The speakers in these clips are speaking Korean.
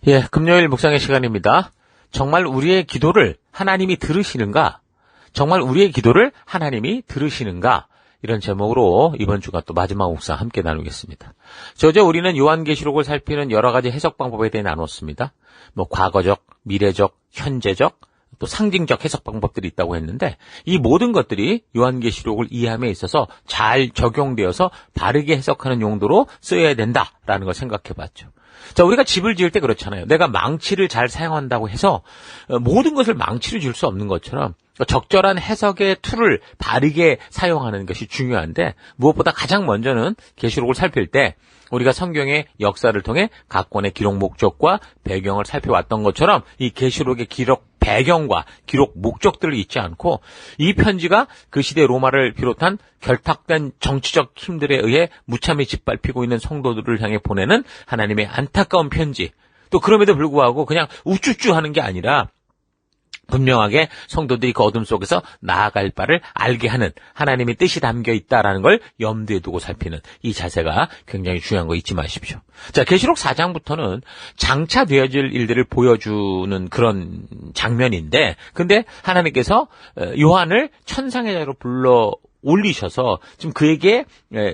예, 금요일 묵상의 시간입니다. 정말 우리의 기도를 하나님이 들으시는가? 정말 우리의 기도를 하나님이 들으시는가? 이런 제목으로 이번 주가 또 마지막 묵상 함께 나누겠습니다. 저저 우리는 요한계시록을 살피는 여러 가지 해석 방법에 대해 나눴습니다. 과거적, 미래적, 현재적, 또 상징적 해석 방법들이 있다고 했는데 이 모든 것들이 요한계시록을 이해함에 있어서 잘 적용되어서 바르게 해석하는 용도로 쓰여야 된다라는 걸 생각해 봤죠. 자, 우리가 집을 지을 때 그렇잖아요. 내가 망치를 잘 사용한다고 해서 모든 것을 망치로 지을 수 없는 것처럼 적절한 해석의 툴을 바르게 사용하는 것이 중요한데 무엇보다 가장 먼저는 계시록을 살필 때 우리가 성경의 역사를 통해 각 권의 기록 목적과 배경을 살펴왔던 것처럼 이 계시록의 기록 배경과 기록 목적들을 잊지 않고 이 편지가 그 시대 로마를 비롯한 결탁된 정치적 힘들에 의해 무참히 짓밟히고 있는 성도들을 향해 보내는 하나님의 안타까운 편지, 또 그럼에도 불구하고 그냥 우쭈쭈 하는 게 아니라 분명하게 성도들이 그 어둠 속에서 나아갈 바를 알게 하는 하나님의 뜻이 담겨 있다라는 걸 염두에 두고 살피는 이 자세가 굉장히 중요한 거 잊지 마십시오. 자, 계시록 4장부터는 장차 되어질 일들을 보여주는 그런 장면인데, 근데 하나님께서 요한을 천상의 자로 불러 올리셔서 지금 그에게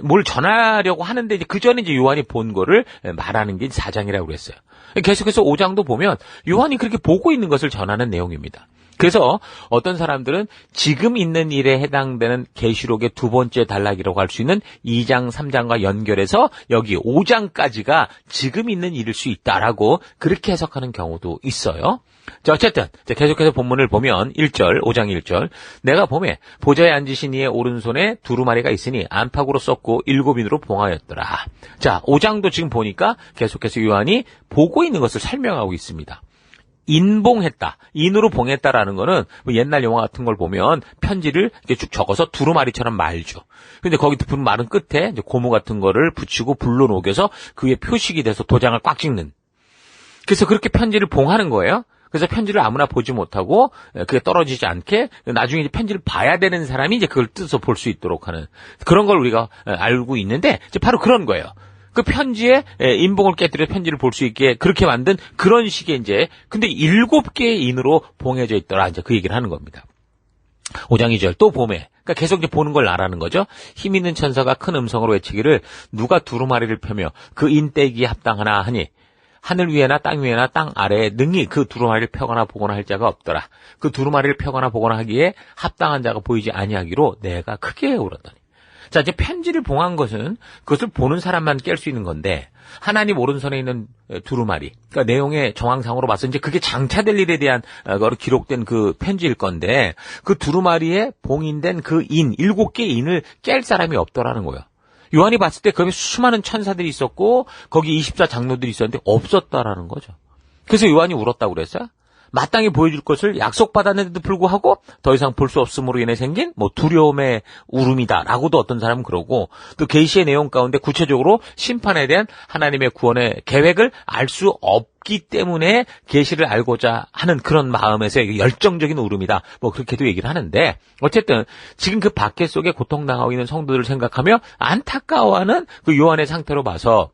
뭘 전하려고 하는데 이제 그 전에 이제 요한이 본 거를 말하는 게 4장이라고 그랬어요. 계속해서 5장도 보면 요한이 그렇게 보고 있는 것을 전하는 내용입니다. 그래서 어떤 사람들은 지금 있는 일에 해당되는 계시록의 두 번째 단락이라고 할 수 있는 2장, 3장과 연결해서 여기 5장까지가 지금 있는 일일 수 있다라고 그렇게 해석하는 경우도 있어요. 자, 어쨌든 계속해서 본문을 보면 1절, 5장 1절 내가 보매 보좌에 앉으신 이의 오른손에 두루마리가 있으니 안팎으로 썼고 7인으로 봉하였더라. 자, 5장도 지금 보니까 계속해서 요한이 보고 있는 것을 설명하고 있습니다. 인봉했다. 인으로 봉했다라는 거는 옛날 영화 같은 걸 보면 편지를 이렇게 쭉 적어서 두루마리처럼 말죠. 근데 거기 말은 끝에 이제 고무 같은 거를 붙이고 불로 녹여서 그 위에 표식이 돼서 도장을 꽉 찍는. 그래서 그렇게 편지를 봉하는 거예요. 그래서 편지를 아무나 보지 못하고 그게 떨어지지 않게 나중에 이제 편지를 봐야 되는 사람이 이제 그걸 뜯어서 볼 수 있도록 하는 그런 걸 우리가 알고 있는데 이제 바로 그런 거예요. 그 편지에 인봉을 깨뜨려 편지를 볼 수 있게 그렇게 만든 그런 식의 이제 근데 7개의 인으로 봉해져 있더라. 이제 그 얘기를 하는 겁니다. 5장 2절 또 봄에 그러니까 계속 이제 보는 걸 나라는 거죠. 힘 있는 천사가 큰 음성으로 외치기를 누가 두루마리를 펴며 그 인떼기에 합당하나 하니 하늘 위에나 땅 위에나 땅 아래에 능히 그 두루마리를 펴거나 보거나 할 자가 없더라. 그 두루마리를 펴거나 보거나 하기에 합당한 자가 보이지 아니하기로 내가 크게 울었더니. 자, 이제 편지를 봉한 것은 그것을 보는 사람만 깰 수 있는 건데 하나님 오른손에 있는 두루마리, 그러니까 내용의 정황상으로 봐서 이제 그게 장차될 일에 대한 거로 기록된 그 편지일 건데 그 두루마리에 봉인된 그 인, 7개의 인을 깰 사람이 없더라는 거예요. 요한이 봤을 때 거기 수많은 천사들이 있었고 거기 24장로들이 있었는데 없었다라는 거죠. 그래서 요한이 울었다고 그랬어요. 마땅히 보여줄 것을 약속받았는데도 불구하고 더 이상 볼 수 없음으로 인해 생긴 두려움의 울음이다라고도 어떤 사람은 그러고 또 계시의 내용 가운데 구체적으로 심판에 대한 하나님의 구원의 계획을 알 수 없기 때문에 계시를 알고자 하는 그런 마음에서 열정적인 울음이다. 그렇게도 얘기를 하는데 어쨌든 지금 그 박해 속에 고통당하고 있는 성도들을 생각하며 안타까워하는 그 요한의 상태로 봐서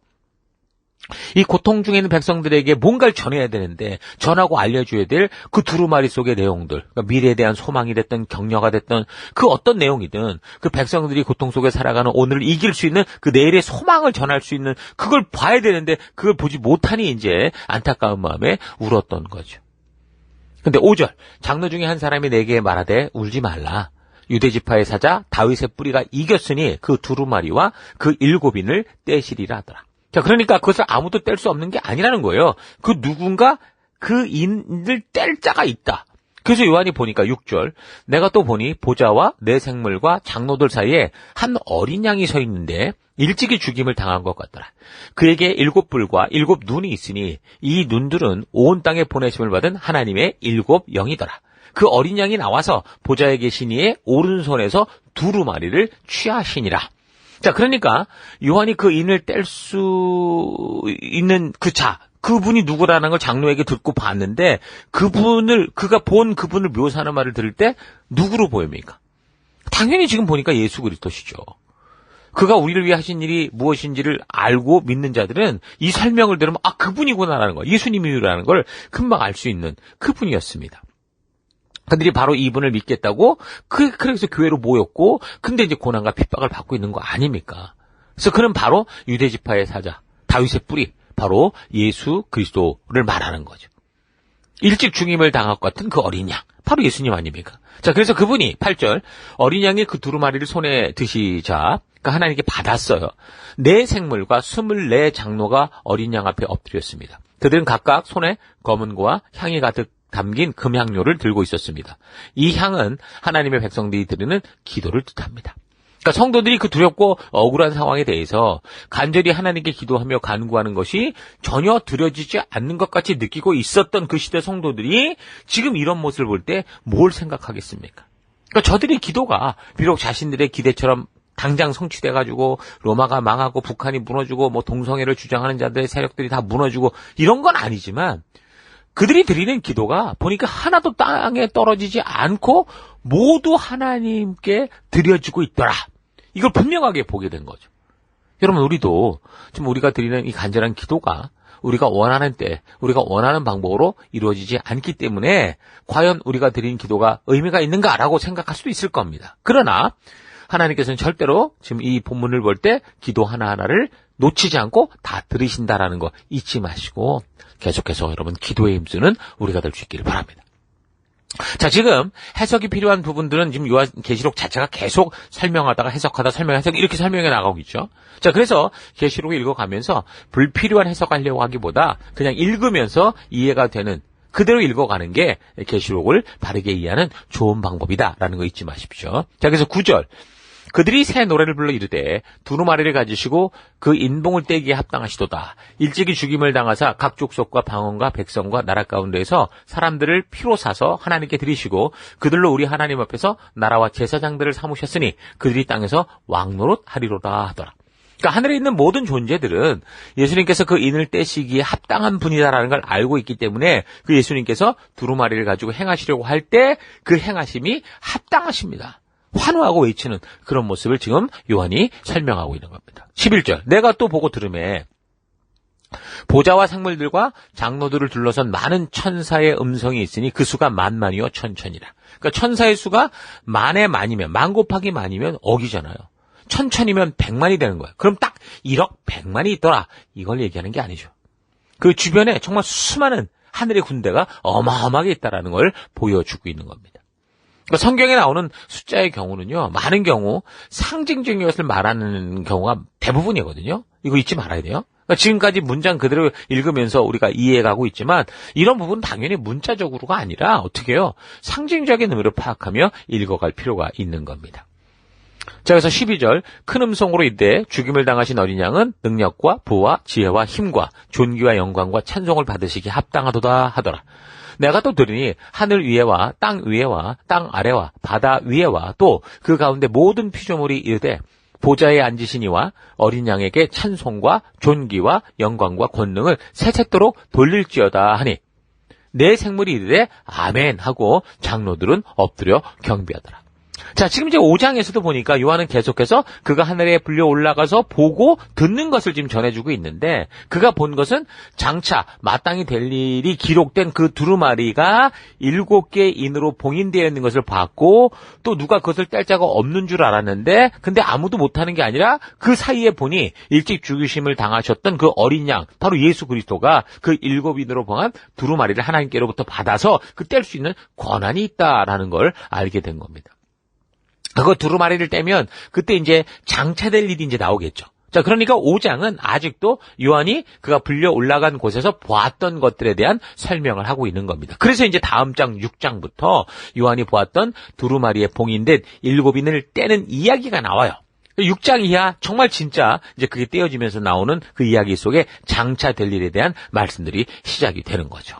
이 고통 중에 있는 백성들에게 뭔가를 전해야 되는데 전하고 알려줘야 될 그 두루마리 속의 내용들, 그러니까 미래에 대한 소망이 됐든 격려가 됐든 그 어떤 내용이든 그 백성들이 고통 속에 살아가는 오늘을 이길 수 있는 그 내일의 소망을 전할 수 있는 그걸 봐야 되는데 그걸 보지 못하니 이제 안타까운 마음에 울었던 거죠. 근데 5절 장로 중에 한 사람이 내게 말하되 울지 말라. 유대지파의 사자 다윗의 뿌리가 이겼으니 그 두루마리와 그 7인을 떼시리라 하더라. 자, 그러니까 그것을 아무도 뗄 수 없는 게 아니라는 거예요. 그 누군가 그 인을 뗄 자가 있다. 그래서 요한이 보니까 6절 내가 또 보니 보좌와 내 생물과 장로들 사이에 한 어린 양이 서 있는데 일찍이 죽임을 당한 것 같더라. 그에게 7뿔과 7눈이 있으니 이 눈들은 온 땅에 보내심을 받은 하나님의 7영이더라. 그 어린 양이 나와서 보좌에 계신 이의 오른손에서 두루마리를 취하시니라. 자, 그러니까 요한이 그 인을 뗄 수 있는 그분이 누구라는 걸 장로에게 듣고 봤는데 그가 본 그분을 묘사하는 말을 들을 때 누구로 보입니까? 당연히 지금 보니까 예수 그리스도시죠. 그가 우리를 위해 하신 일이 무엇인지를 알고 믿는 자들은 이 설명을 들으면 그분이구나라는 거, 예수님이라는 걸 금방 알 수 있는 그분이었습니다. 그들이 바로 이분을 믿겠다고 그래서 교회로 모였고, 근데 이제 고난과 핍박을 받고 있는 거 아닙니까? 그래서 그는 바로 유대 지파의 사자, 다윗의 뿌리, 바로 예수 그리스도를 말하는 거죠. 일찍 죽임을 당할 것 같은 그 어린 양, 바로 예수님 아닙니까? 자, 그래서 그분이 8절 어린 양이 그 두루마리를 손에 드시자 하나님께 받았어요. 네 생물과 24 장로가 어린 양 앞에 엎드렸습니다. 그들은 각각 손에 검은 고와 향이 가득 담긴 금향료를 들고 있었습니다. 이 향은 하나님의 백성들이 드리는 기도를 뜻합니다. 그러니까 성도들이 그 두렵고 억울한 상황에 대해서 간절히 하나님께 기도하며 간구하는 것이 전혀 드려지지 않는 것 같이 느끼고 있었던 그 시대 성도들이 지금 이런 모습을 볼 때 뭘 생각하겠습니까? 그러니까 저들의 기도가 비록 자신들의 기대처럼 당장 성취돼가지고 로마가 망하고 북한이 무너지고 동성애를 주장하는 자들의 세력들이 다 무너지고 이런 건 아니지만, 그들이 드리는 기도가 보니까 하나도 땅에 떨어지지 않고 모두 하나님께 드려지고 있더라. 이걸 분명하게 보게 된 거죠. 여러분, 우리도 지금 우리가 드리는 이 간절한 기도가 우리가 원하는 때, 우리가 원하는 방법으로 이루어지지 않기 때문에 과연 우리가 드리는 기도가 의미가 있는가라고 생각할 수도 있을 겁니다. 그러나 하나님께서는 절대로 지금 이 본문을 볼 때 기도 하나하나를 놓치지 않고 다 들으신다라는 거 잊지 마시고 계속해서 여러분 기도에 힘쓰는 우리가 될 수 있기를 바랍니다. 자, 지금 해석이 필요한 부분들은 지금 요한계시록 자체가 계속 설명하다가 해석하다 설명해서 이렇게 설명해 나가고 있죠. 자, 그래서 계시록을 읽어가면서 불필요한 해석하려고 하기보다 그냥 읽으면서 이해가 되는 그대로 읽어가는 게 계시록을 바르게 이해하는 좋은 방법이다라는 거 잊지 마십시오. 자, 그래서 9절. 그들이 새 노래를 불러 이르되 두루마리를 가지시고 그 인봉을 떼기에 합당하시도다. 일찍이 죽임을 당하사 각 족속과 방언과 백성과 나라 가운데에서 사람들을 피로 사서 하나님께 드리시고 그들로 우리 하나님 앞에서 나라와 제사장들을 삼으셨으니 그들이 땅에서 왕노릇 하리로다 하더라. 그러니까 하늘에 있는 모든 존재들은 예수님께서 그 인을 떼시기에 합당한 분이다라는 걸 알고 있기 때문에 그 예수님께서 두루마리를 가지고 행하시려고 할 때 그 행하심이 합당하십니다. 환호하고 외치는 그런 모습을 지금 요한이 설명하고 있는 겁니다. 11절. 내가 또 보고 들으매 보좌와 생물들과 장로들을 둘러선 많은 천사의 음성이 있으니 그 수가 만만이요 천천이라. 그러니까 천사의 수가 만에 만이면, 만 곱하기 만이면 억이잖아요. 천천이면 100만이 되는 거예요. 그럼 딱 1억 100만이 있더라. 이걸 얘기하는 게 아니죠. 그 주변에 정말 수많은 하늘의 군대가 어마어마하게 있다라는 걸 보여주고 있는 겁니다. 그러니까 성경에 나오는 숫자의 경우는요, 많은 경우 상징적인 것을 말하는 경우가 대부분이거든요. 이거 잊지 말아야 돼요. 그러니까 지금까지 문장 그대로 읽으면서 우리가 이해해가고 있지만 이런 부분은 당연히 문자적으로가 아니라 어떻게 해요? 상징적인 의미로 파악하며 읽어갈 필요가 있는 겁니다. 자, 그래서 12절 큰 음성으로 이르되 죽임을 당하신 어린 양은 능력과 부와 지혜와 힘과 존귀와 영광과 찬송을 받으시기 합당하도다 하더라. 내가 또 들으니 하늘 위에와 땅 위에와 땅 아래와 바다 위에와 또 그 가운데 모든 피조물이 이르되 보좌에 앉으신 이와 어린 양에게 찬송과 존귀와 영광과 권능을 세세토록 돌릴지어다 하니 내 생물이 이르되 아멘 하고 장로들은 엎드려 경배하더라. 자, 지금 이제 5장에서도 보니까 요한은 계속해서 그가 하늘에 불려 올라가서 보고 듣는 것을 지금 전해주고 있는데 그가 본 것은 장차 마땅히 될 일이 기록된 그 두루마리가 7개의 인으로 봉인되어 있는 것을 봤고 또 누가 그것을 뗄 자가 없는 줄 알았는데 근데 아무도 못하는 게 아니라 그 사이에 보니 일찍 죽으심을 당하셨던 그 어린 양 바로 예수 그리스도가 그 7인으로 봉한 두루마리를 하나님께로부터 받아서 그 뗄 수 있는 권한이 있다라는 걸 알게 된 겁니다. 그거 두루마리를 떼면 그때 이제 장차될 일이 이제 나오겠죠. 자, 그러니까 5장은 아직도 요한이 그가 불려 올라간 곳에서 보았던 것들에 대한 설명을 하고 있는 겁니다. 그래서 이제 다음 장 6장부터 요한이 보았던 두루마리에 봉인된 7인을 떼는 이야기가 나와요. 6장 이하 정말 진짜 이제 그게 떼어지면서 나오는 그 이야기 속에 장차될 일에 대한 말씀들이 시작이 되는 거죠.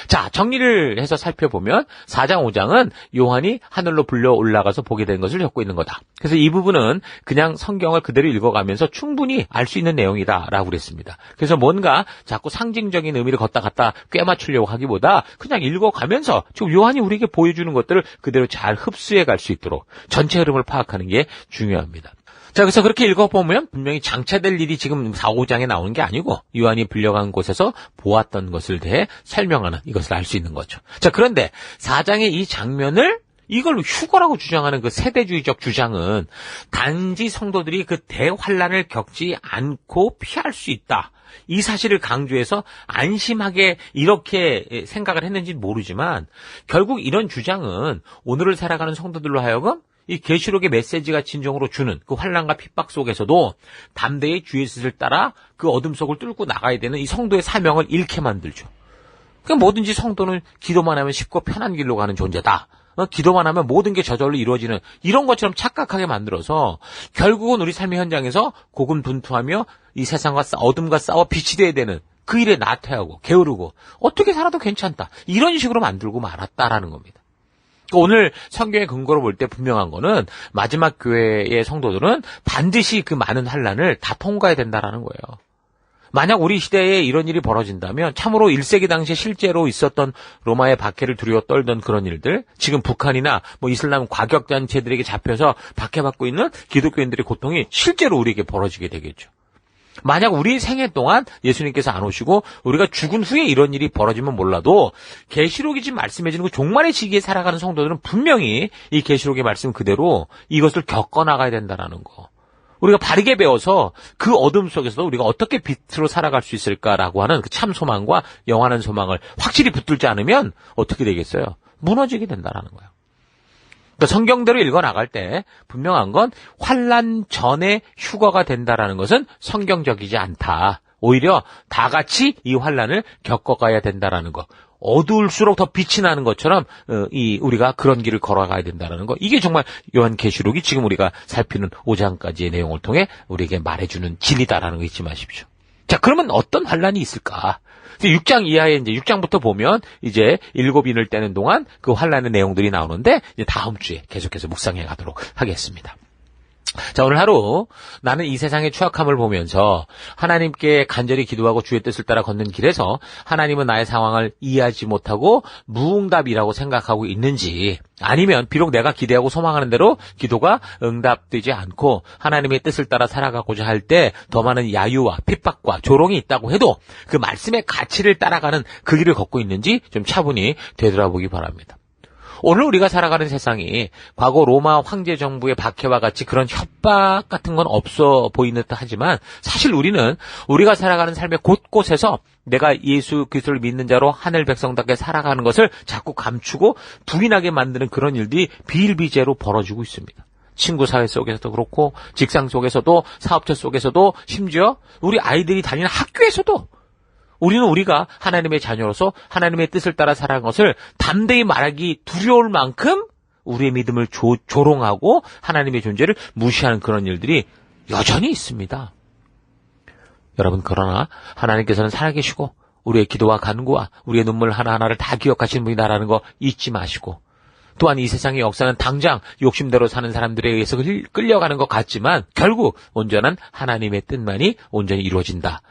자, 정리를 해서 살펴보면 4장, 5장은 요한이 하늘로 불려 올라가서 보게 된 것을 적고 있는 거다. 그래서 이 부분은 그냥 성경을 그대로 읽어가면서 충분히 알 수 있는 내용이다라고 그랬습니다. 그래서 뭔가 자꾸 상징적인 의미를 걷다 갔다 꿰맞추려고 하기보다 그냥 읽어가면서 지금 요한이 우리에게 보여주는 것들을 그대로 잘 흡수해 갈 수 있도록 전체 흐름을 파악하는 게 중요합니다. 자, 그래서 그렇게 읽어보면 분명히 장차될 일이 지금 4, 5장에 나오는 게 아니고 요한이 불려간 곳에서 보았던 것을 대해 설명하는 이것을 알 수 있는 거죠. 자, 그런데 4장의 이 장면을 이걸 휴거라고 주장하는 그 세대주의적 주장은 단지 성도들이 그 대환란을 겪지 않고 피할 수 있다. 이 사실을 강조해서 안심하게 이렇게 생각을 했는지 모르지만 결국 이런 주장은 오늘을 살아가는 성도들로 하여금 이 계시록의 메시지가 진정으로 주는 그 환난과 핍박 속에서도 담대히 주의 뜻을 따라 그 어둠 속을 뚫고 나가야 되는 이 성도의 사명을 잃게 만들죠. 그러니까 뭐든지 성도는 기도만 하면 쉽고 편한 길로 가는 존재다. 기도만 하면 모든 게 저절로 이루어지는 이런 것처럼 착각하게 만들어서 결국은 우리 삶의 현장에서 고군분투하며 이 세상과 어둠과 싸워 빛이 돼야 되는 그 일에 나태하고 게으르고 어떻게 살아도 괜찮다. 이런 식으로 만들고 말았다라는 겁니다. 오늘 성경의 근거로 볼 때 분명한 거는 마지막 교회의 성도들은 반드시 그 많은 환난을 다 통과해야 된다라는 거예요. 만약 우리 시대에 이런 일이 벌어진다면 참으로 1세기 당시에 실제로 있었던 로마의 박해를 두려워 떨던 그런 일들, 지금 북한이나 이슬람 과격단체들에게 잡혀서 박해받고 있는 기독교인들의 고통이 실제로 우리에게 벌어지게 되겠죠. 만약 우리 생애 동안 예수님께서 안 오시고 우리가 죽은 후에 이런 일이 벌어지면 몰라도 계시록이 지금 말씀해주는 그 종말의 시기에 살아가는 성도들은 분명히 이 계시록의 말씀 그대로 이것을 겪어나가야 된다는 거. 우리가 바르게 배워서 그 어둠 속에서도 우리가 어떻게 빛으로 살아갈 수 있을까라고 하는 그 참 소망과 영원한 소망을 확실히 붙들지 않으면 어떻게 되겠어요? 무너지게 된다는 거예요. 그러니까 성경대로 읽어나갈 때 분명한 건 환난 전에 휴거가 된다라는 것은 성경적이지 않다. 오히려 다 같이 이 환난을 겪어가야 된다라는 것. 어두울수록 더 빛이 나는 것처럼 우리가 그런 길을 걸어가야 된다는 거. 이게 정말 요한계시록이 지금 우리가 살피는 5장까지의 내용을 통해 우리에게 말해주는 진리다라는 거 잊지 마십시오. 자, 그러면 어떤 환난이 있을까? 6장 이하에 이제 6장부터 보면 이제 7인을 떼는 동안 그 환난의 내용들이 나오는데 이제 다음 주에 계속해서 묵상해 가도록 하겠습니다. 자, 오늘 하루 나는 이 세상의 추악함을 보면서 하나님께 간절히 기도하고 주의 뜻을 따라 걷는 길에서 하나님은 나의 상황을 이해하지 못하고 무응답이라고 생각하고 있는지, 아니면 비록 내가 기대하고 소망하는 대로 기도가 응답되지 않고 하나님의 뜻을 따라 살아가고자 할 때 더 많은 야유와 핍박과 조롱이 있다고 해도 그 말씀의 가치를 따라가는 그 길을 걷고 있는지 좀 차분히 되돌아보기 바랍니다. 오늘 우리가 살아가는 세상이 과거 로마 황제 정부의 박해와 같이 그런 협박 같은 건 없어 보이는 듯 하지만 사실 우리는 우리가 살아가는 삶의 곳곳에서 내가 예수 그리스도를 믿는 자로 하늘 백성답게 살아가는 것을 자꾸 감추고 부인하게 만드는 그런 일들이 비일비재로 벌어지고 있습니다. 친구 사회 속에서도 그렇고 직장 속에서도 사업처 속에서도 심지어 우리 아이들이 다니는 학교에서도 우리는 우리가 하나님의 자녀로서 하나님의 뜻을 따라 살아가는 것을 담대히 말하기 두려울 만큼 우리의 믿음을 조롱하고 하나님의 존재를 무시하는 그런 일들이 여전히 있습니다. 여러분, 그러나 하나님께서는 살아계시고 우리의 기도와 간구와 우리의 눈물 하나하나를 다 기억하시는 분이다라는 거 잊지 마시고, 또한 이 세상의 역사는 당장 욕심대로 사는 사람들에 의해서 끌려가는 것 같지만 결국 온전한 하나님의 뜻만이 온전히 이루어진다.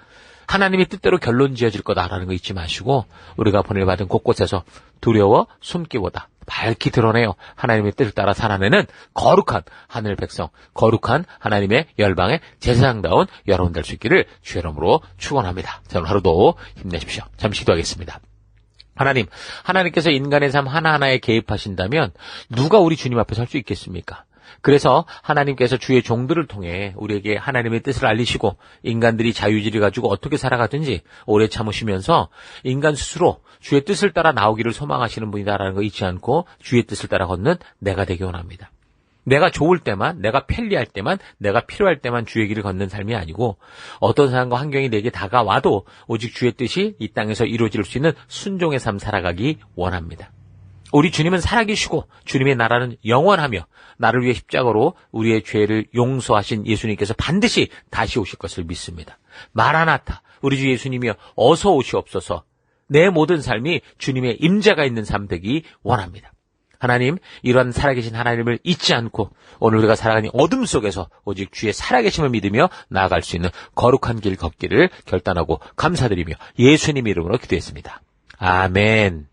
하나님의 뜻대로 결론 지어질 거다라는 거 잊지 마시고 우리가 보내받은 곳곳에서 두려워 숨기보다 밝히 드러내어 하나님의 뜻을 따라 살아내는 거룩한 하늘 백성, 거룩한 하나님의 열방의 제사장다운 여러분 될 수 있기를 주의 이름으로 축원합니다. 자, 오늘 하루도 힘내십시오. 잠시 기도하겠습니다. 하나님께서 인간의 삶 하나하나에 개입하신다면 누가 우리 주님 앞에 설 수 있겠습니까? 그래서 하나님께서 주의 종들을 통해 우리에게 하나님의 뜻을 알리시고 인간들이 자유의지를 가지고 어떻게 살아가든지 오래 참으시면서 인간 스스로 주의 뜻을 따라 나오기를 소망하시는 분이다라는 거 잊지 않고 주의 뜻을 따라 걷는 내가 되기 원합니다. 내가 좋을 때만, 내가 편리할 때만, 내가 필요할 때만 주의 길을 걷는 삶이 아니고 어떤 상황과 환경이 내게 다가와도 오직 주의 뜻이 이 땅에서 이루어질 수 있는 순종의 삶 살아가기 원합니다. 우리 주님은 살아계시고 주님의 나라는 영원하며 나를 위해 십자가로 우리의 죄를 용서하신 예수님께서 반드시 다시 오실 것을 믿습니다. 마라나타, 우리 주 예수님이여 어서 오시옵소서. 내 모든 삶이 주님의 임재가 있는 삶 되기 원합니다. 하나님, 이러한 살아계신 하나님을 잊지 않고 오늘 우리가 살아가는 어둠 속에서 오직 주의 살아계심을 믿으며 나아갈 수 있는 거룩한 길 걷기를 결단하고 감사드리며 예수님 이름으로 기도했습니다. 아멘.